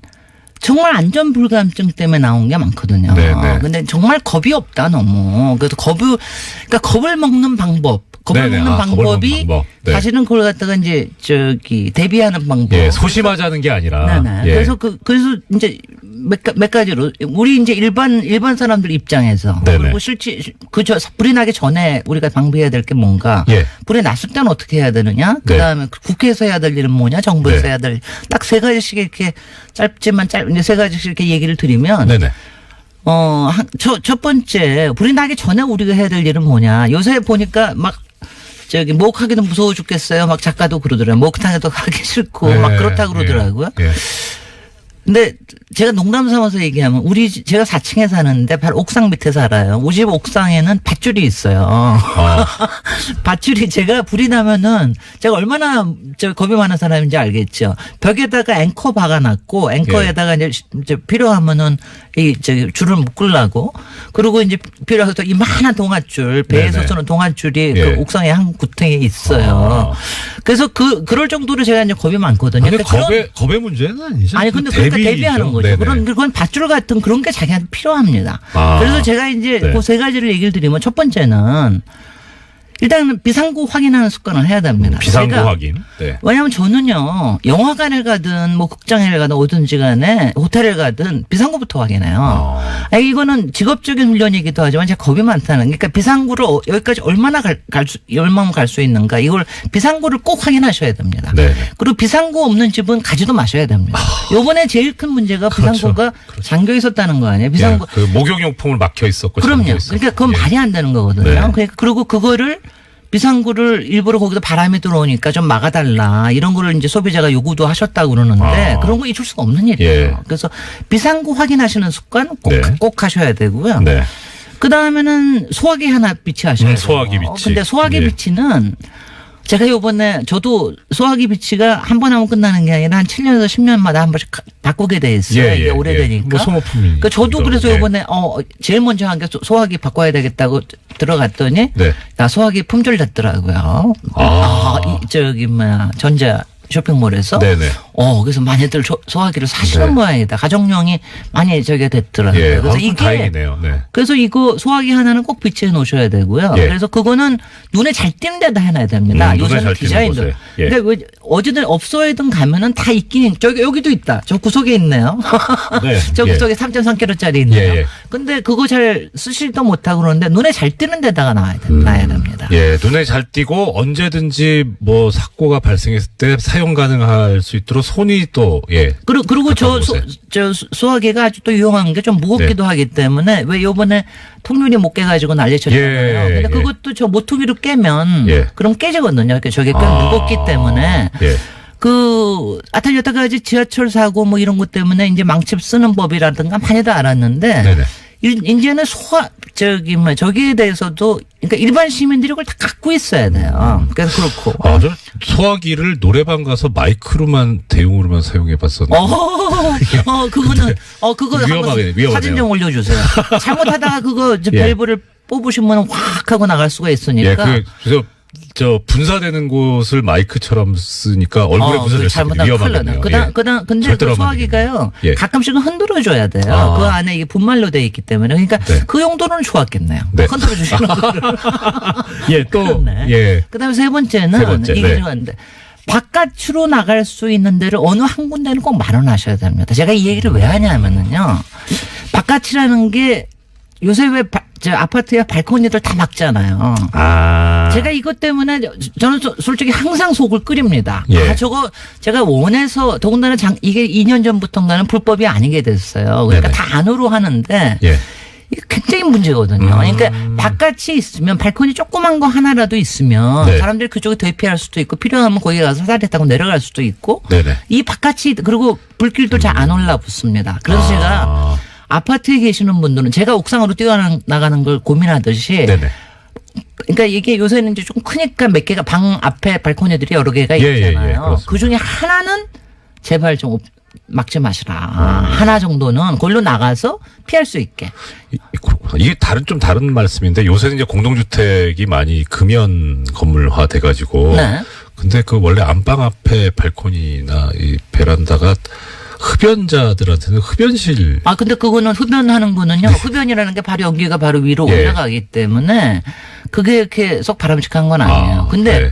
정말 안전 불감증 때문에 나온 게 많거든요. 네네. 근데 정말 겁이 없다 너무. 그래서 그러니까 겁을 먹는 방법. 겁을 네네. 먹는 겁을 먹는 방법이 방법. 네. 사실은 그걸 갖다가 이제 대비하는 방법. 예, 소심하자는 게 아니라. 네네. 예. 그래서 이제 몇 가지로 우리 이제 일반 사람들 입장에서 네네. 그리고 실제 불이 나기 전에 우리가 방비해야 될 게 뭔가 예. 불이 났을 때는 어떻게 해야 되느냐 그다음에 국회에서 해야 될 일은 뭐냐 정부에서 네. 해야 될 딱 세 가지씩 이렇게 이제 세 가지씩 이렇게 얘기를 드리면 네네. 첫 번째 불이 나기 전에 우리가 해야 될 일은 뭐냐 요새 보니까 막 목욕하기도 무서워 죽겠어요. 막 작가도 그러더라고요. 목욕탕에도 가기 싫고 네. 막 그렇다고 그러더라고요. 예. 근데 제가 농담 삼아서 얘기하면 제가 4층에 사는데 바로 옥상 밑에 살아요. 우리 집 옥상에는 밧줄이 있어요. 밧줄이 제가 불이 나면은 제가 얼마나 겁이 많은 사람인지 알겠죠. 벽에다가 앵커 박아놨고 앵커에다가 이제 필요하면은 줄을 묶으려고 그리고 이제 필요해서 이만한 동아줄 배에서 네네. 쓰는 동아줄이 예. 그 옥상에 한 구탱에 있어요. 그래서 그럴 정도로 제가 이제 겁이 많거든요. 근데 그러니까 겁의 문제는 아니죠. 아니 근데 그러니까 대비하는 거죠. 네네. 그건 밧줄 같은 그런 게 자기한테 필요합니다. 아. 그래서 제가 이제 네. 그 세 가지를 얘기를 드리면 첫 번째는 일단 비상구 확인하는 습관을 해야 됩니다. 비상구 제가 확인. 네. 왜냐하면 저는요 영화관을 가든 뭐 극장에 가든 어딘지 간에 호텔을 가든 비상구부터 확인해요. 이거는 직업적인 훈련이기도 하지만 제가 겁이 많다는 그러니까 비상구를 여기까지 얼마나 갈 수 있는가 이걸 비상구를 꼭 확인하셔야 됩니다. 네. 그리고 비상구 없는 집은 가지도 마셔야 됩니다. 요번에 제일 큰 문제가 비상구가 잠겨 있었다는 거 아니에요. 비상구. 예, 그 목욕용품을 막혀 있었고. 그럼요. 잠겨 있었고. 그러니까 그건 예. 말이 안 되는 거거든요. 네. 그러니까 그리고 그거를 비상구를 일부러 거기다 바람이 들어오니까 좀 막아달라 이런 거를 이제 소비자가 요구도 하셨다고 그러는데 그런 거 잊을 수가 없는 일이에요. 예. 그래서 비상구 확인하시는 습관 꼭 하셔야 되고요. 네. 그 다음에는 소화기 하나 비치하셔야 돼요. 소화기 비치. 근데 소화기 예. 비치는 제가 요번에 저도 소화기 비치가 한 번 하면 끝나는 게 아니라 한 7년에서 10년마다 한 번씩 바꾸게 돼 있어요. 이게 오래되니까. 뭐 소모품이. 그 저도 그래서 요번에 제일 먼저 한 게 소화기 바꿔야 되겠다고 들어갔더니 네. 나 소화기 품절 됐더라고요. 전자 쇼핑몰에서. 네네. 그래서 많이들 소화기를 사시는 네. 모양이다. 가정용이 많이 됐더라고요. 예. 그래서 이게 다행이네요. 네. 그래서 이거 소화기 하나는 꼭 비치해 놓으셔야 되고요. 예. 그래서 그거는 눈에 잘 띄는 데다 해놔야 됩니다. 눈에 요새는 잘 띄는 디자인들. 곳에. 예. 근데 왜 어디든 업소에든 가면은 다 있긴 여기도 있다. 저 구석에 있네요. 네. 저 예. 구석에 3.3kg짜리 있네요. 예, 예. 근데 그거 잘 쓰지도 못하고 그러는데 눈에 잘 띄는 데다가 놔야 됩니다. 예, 눈에 잘 띄고 언제든지 뭐 사고가 발생했을 때 사용 가능할 수 있도록 손이 또 그리고 저 곳에. 소화기가 아주 또 유용한 게 좀 무겁기도 하기 때문에 왜 요번에 통유리 못 깨가지고 난리쳤잖아요. 근데 그것도 저 모퉁이로 깨면 그럼 깨지거든요. 그러니까 저게 꽤 무겁기 때문에 하여튼 여태까지 지하철 사고 뭐 이런 것 때문에 이제 망치 쓰는 법이라든가 많이도 알았는데 네네. 이제는 저기에 대해서도 그러니까 일반 시민들이 그걸 다 갖고 있어야 돼요. 그래서 그렇고. 저 소화기를 노래방 가서 마이크로만 대용으로만 사용해 봤었는데. 그거 위험하네요. 사진 좀 올려주세요. 잘못하다가 그거 밸브를 뽑으시면 확 하고 나갈 수가 있으니까. 그래서 분사되는 곳을 마이크처럼 쓰니까 얼굴에 분사될 수 있는 위험하네요. 근데 그 소화기가요. 가끔씩은 흔들어줘야 돼요. 그 안에 이게 분말로 돼 있기 때문에. 그러니까 그 용도는 좋았겠네요. 네. 흔들어주시는 거를. 그다음에 세 번째는 이게 좋았는데. 바깥으로 나갈 수 있는 데를 어느 한 군데는 꼭 마련하셔야 됩니다. 제가 이 얘기를 왜 하냐면은요. 바깥이라는 게 요새 왜 아파트에 발코니들 다 막잖아요. 제가 이것 때문에 저는 솔직히 항상 속을 끓입니다. 저거 제가 원해서 더군다나 이게 2년 전부터인가는 불법이 아니게 됐어요. 그러니까 다 안으로 하는데 이게 굉장히 문제거든요. 그러니까 바깥이 있으면 발코니 조그만 거 하나라도 있으면 사람들이 그쪽에 대피할 수도 있고 필요하면 거기 가서 사다리 타고 내려갈 수도 있고 이 바깥이 그리고 불길도 잘 안 올라붙습니다. 그래서 제가 아파트에 계시는 분들은 제가 옥상으로 뛰어나가는 걸 고민하듯이 그러니까 이게 요새는 이제 좀 크니까 몇 개가 방 앞에 발코니들이 여러 개가 있잖아요. 그중에 하나는 제발 좀 막지 마시라. 하나 정도는 그걸로 나가서 피할 수 있게. 이게 좀 다른 말씀인데 요새는 이제 공동주택이 많이 금연 건물화 돼가지고. 근데 원래 안방 앞에 발코니나 이 베란다가 흡연자들한테는 흡연실. 아, 근데 그거는 흡연하는 거는요. 흡연이라는 게 바로 연기가 바로 위로 예. 올라가기 때문에 그게 이렇게 썩 바람직한 건 아니에요. 근데 네.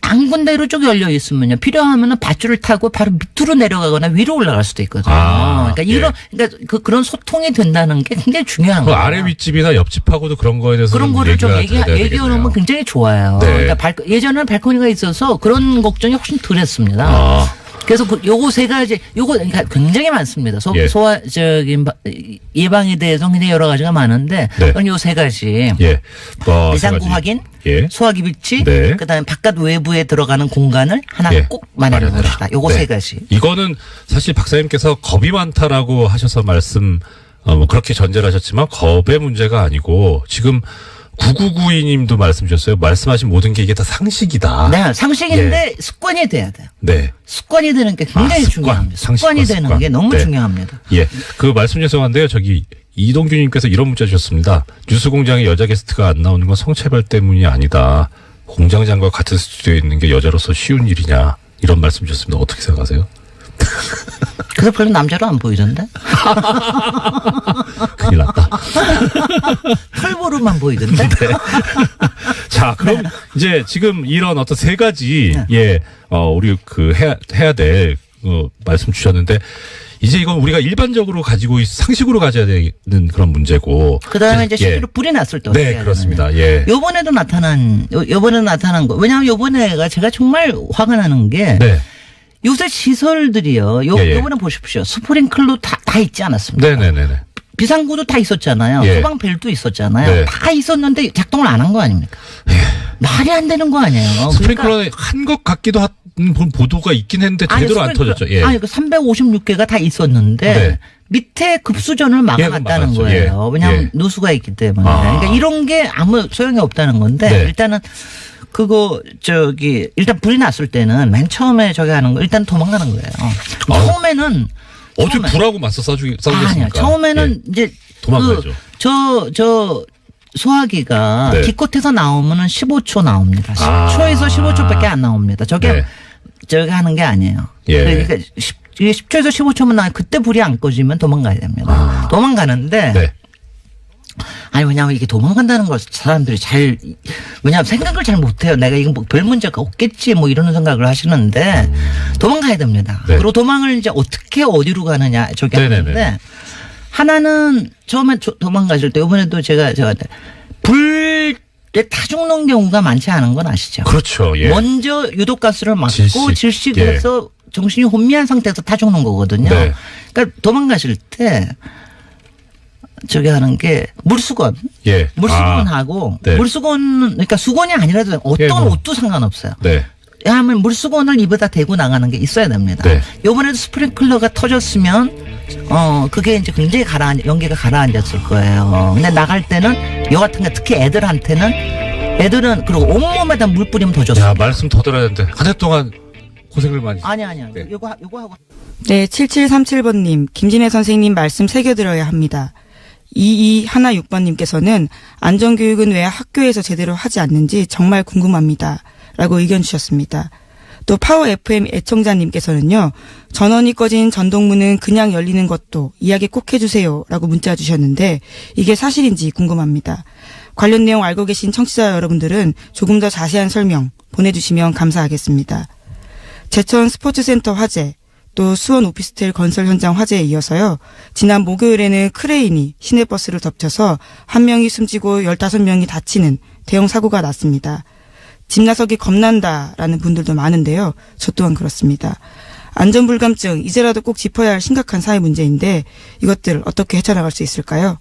한 군데로 쭉 열려 있으면요. 필요하면은 밧줄을 타고 바로 밑으로 내려가거나 위로 올라갈 수도 있거든요. 아, 그러니까 그러니까 그런 소통이 된다는 게 굉장히 중요한 그 거예요. 아래 윗집이나 옆집하고도 그런 거에 대해서 그런 거를 좀 얘기해놓으면 굉장히 좋아요. 네. 그러니까 예전에는 발코니가 있어서 그런 걱정이 훨씬 덜했습니다. 아. 그래서 요거 세 가지, 그러니까 굉장히 많습니다. 예. 예방에 대해서 굉장히 여러 가지가 많은데, 네. 그건 요 세 가지. 예. 비상구 확인, 예. 소화기 비치, 네. 그다음에 바깥 외부에 들어가는 공간을 하나 예. 꼭 마련해 마련해라. 봅시다. 요거 네. 세 가지. 이거는 사실 박사님께서 겁이 많다라고 하셔서 뭐 그렇게 전제를 하셨지만 겁의 문제가 아니고 지금 9992님도 말씀 주셨어요. 말씀하신 모든 게 이게 다 상식이다. 네, 상식인데 습관이 돼야 돼요. 네. 습관이 되는 게 굉장히 습관. 중요합니다. 상식과 습관이 되는 습관. 게 너무 네. 중요합니다. 예. 그 말씀 죄송한데요. 저기 이동규님께서 이런 문자 주셨습니다. 뉴스공장에 여자 게스트가 안 나오는 건 성차별 때문이 아니다. 공장장과 같은 스튜디오에 있는 게 여자로서 쉬운 일이냐. 이런 말씀 주셨습니다. 어떻게 생각하세요? 그래서 별로 남자로 안 보이던데? 큰일 났다. 털보로만 보이던데? 자, 그럼 이제 지금 이런 어떤 세 가지 우리 해야 될 말씀 주셨는데 이제 이건 우리가 일반적으로 가지고 상식으로 가져야 되는 그런 문제고. 그다음에 이제 실제로 불이 났을 때 네, 그렇습니다. 예. 요번에 나타난 거. 왜냐하면 요번에가 제가 정말 화가 나는 게 네. 요새 시설들이요. 요번에 보십시오. 스프링클러 다 있지 않았습니까? 네네네네. 비상구도 다 있었잖아요. 예. 소방벨도 있었잖아요. 네. 다 있었는데 작동을 안 한 거 아닙니까? 말이 안 되는 거 아니에요. 스프링클러에 한 것 같기도 한 보도가 있긴 했는데 제대로 안 터졌죠. 예. 아니, 그 356개가 다 있었는데 네. 밑에 급수전을 막아갔다는 막았죠. 거예요. 예. 왜냐하면 예. 누수가 있기 때문에. 아. 그러니까 이런 게 아무 소용이 없다는 건데 네. 일단은 일단 불이 났을 때는 맨 처음에 저기 하는 거 일단 도망가는 거예요. 처음에는 어떻게 불하고 맞서 싸우겠습니까? 아니야. 처음에는 이제 도망가야죠. 저 소화기가 네. 기껏해서 나오면은 15초 나옵니다. 10초에서 15초밖에 안 나옵니다. 저게 네. 저기 하는 게 아니에요. 예. 그러니까 10초에서 15초만 나와 그때 불이 안 꺼지면 도망가야 됩니다. 도망가는데 네. 아니 왜냐하면 이게 도망간다는 걸 사람들이 왜냐하면 생각을 잘 못해요. 내가 이건 뭐 별 문제가 없겠지 뭐 이런 생각을 하시는데 도망가야 됩니다. 네. 그리고 도망을 이제 어디로 가느냐 저기 하는데 하나는 처음에 도망가실 때 이번에도 제가 불에 타 죽는 경우가 많지 않은 건 아시죠? 그렇죠. 예. 먼저 유독가스를 맞고 질식해서 정신이 혼미한 상태에서 타 죽는 거거든요. 네. 그러니까 도망가실 때 저기 하는 게 물수건. 예. 물수건하고 네. 물수건 그러니까 수건이 아니라도 어떤 옷도 상관없어요. 네. 하면 물수건을 입에다 대고 나가는 게 있어야 됩니다. 네. 이번에도 스프링클러가 터졌으면 그게 이제 굉장히 연기가 가라앉았을 거예요. 근데 나갈 때는 요 같은 게 특히 애들은 그리고 온몸에다 물 뿌리면 더 좋습니다. 야, 말씀 더 들어야 되는데 한 해 동안 고생을 많이. 아니야. 네. 요거 하고. 네, 7737번님, 김진애 선생님 말씀 새겨들어야 합니다. 2216번님께서는 안전교육은 왜 학교에서 제대로 하지 않는지 정말 궁금합니다. 라고 의견 주셨습니다. 또 파워 FM 애청자님께서는요, 전원이 꺼진 전동문은 그냥 열리는 것도 이야기 꼭 해주세요. 라고 문자 주셨는데, 이게 사실인지 궁금합니다. 관련 내용 알고 계신 청취자 여러분들은 조금 더 자세한 설명 보내주시면 감사하겠습니다. 제천 스포츠센터 화재, 또 수원 오피스텔 건설 현장 화재에 이어서요. 지난 목요일에는 크레인이 시내버스를 덮쳐서 1명이 숨지고 15명이 다치는 대형 사고가 났습니다. 집 나서기 겁난다라는 분들도 많은데요. 저 또한 그렇습니다. 안전불감증 이제라도 꼭 짚어야 할 심각한 사회 문제인데 이것들 어떻게 헤쳐나갈 수 있을까요?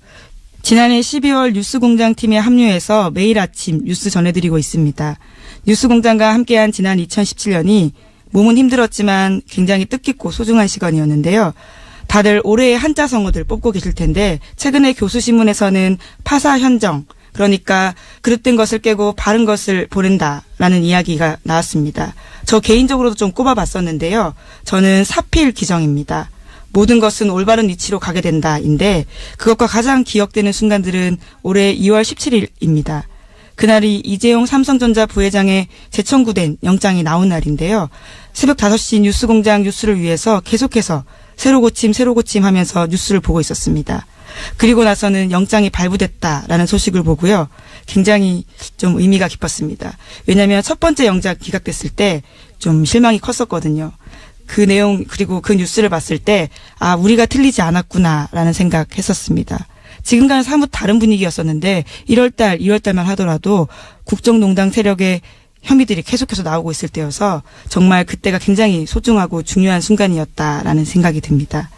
지난해 12월 뉴스공장팀에 합류해서 매일 아침 뉴스 전해드리고 있습니다. 뉴스공장과 함께한 지난 2017년이 몸은 힘들었지만 굉장히 뜻깊고 소중한 시간이었는데요. 다들 올해의 한자 성어들 뽑고 계실 텐데 최근에 교수신문에서는 파사 현정, 그러니까 그릇된 것을 깨고 바른 것을 보낸다라는 이야기가 나왔습니다. 저 개인적으로도 좀 꼽아봤었는데요. 저는 사필 기정입니다. 모든 것은 올바른 위치로 가게 된다인데 그것과 가장 기억되는 순간들은 올해 2월 17일입니다. 그날이 이재용 삼성전자 부회장의 재청구된 영장이 나온 날인데요. 새벽 5시 뉴스공장 뉴스를 위해서 계속해서 새로 고침 하면서 뉴스를 보고 있었습니다. 그리고 나서는 영장이 발부됐다라는 소식을 보고요. 굉장히 좀 의미가 깊었습니다. 왜냐하면 첫 번째 영장 기각됐을 때 좀 실망이 컸었거든요. 그 내용 그리고 그 뉴스를 봤을 때 아 우리가 틀리지 않았구나라는 생각했었습니다. 지금과는 사뭇 다른 분위기였었는데 1월달, 2월달만 하더라도 국정농단 세력의 혐의들이 계속해서 나오고 있을 때여서 정말 그때가 굉장히 소중하고 중요한 순간이었다라는 생각이 듭니다.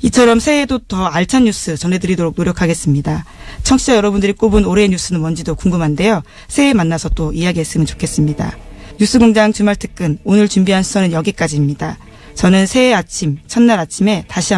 이처럼 새해에도 더 알찬 뉴스 전해드리도록 노력하겠습니다. 청취자 여러분들이 꼽은 올해의 뉴스는 뭔지도 궁금한데요. 새해에 만나서 또 이야기했으면 좋겠습니다. 뉴스공장 주말 특근 오늘 준비한 수서는 여기까지입니다. 저는 새해 아침, 첫날 아침에 다시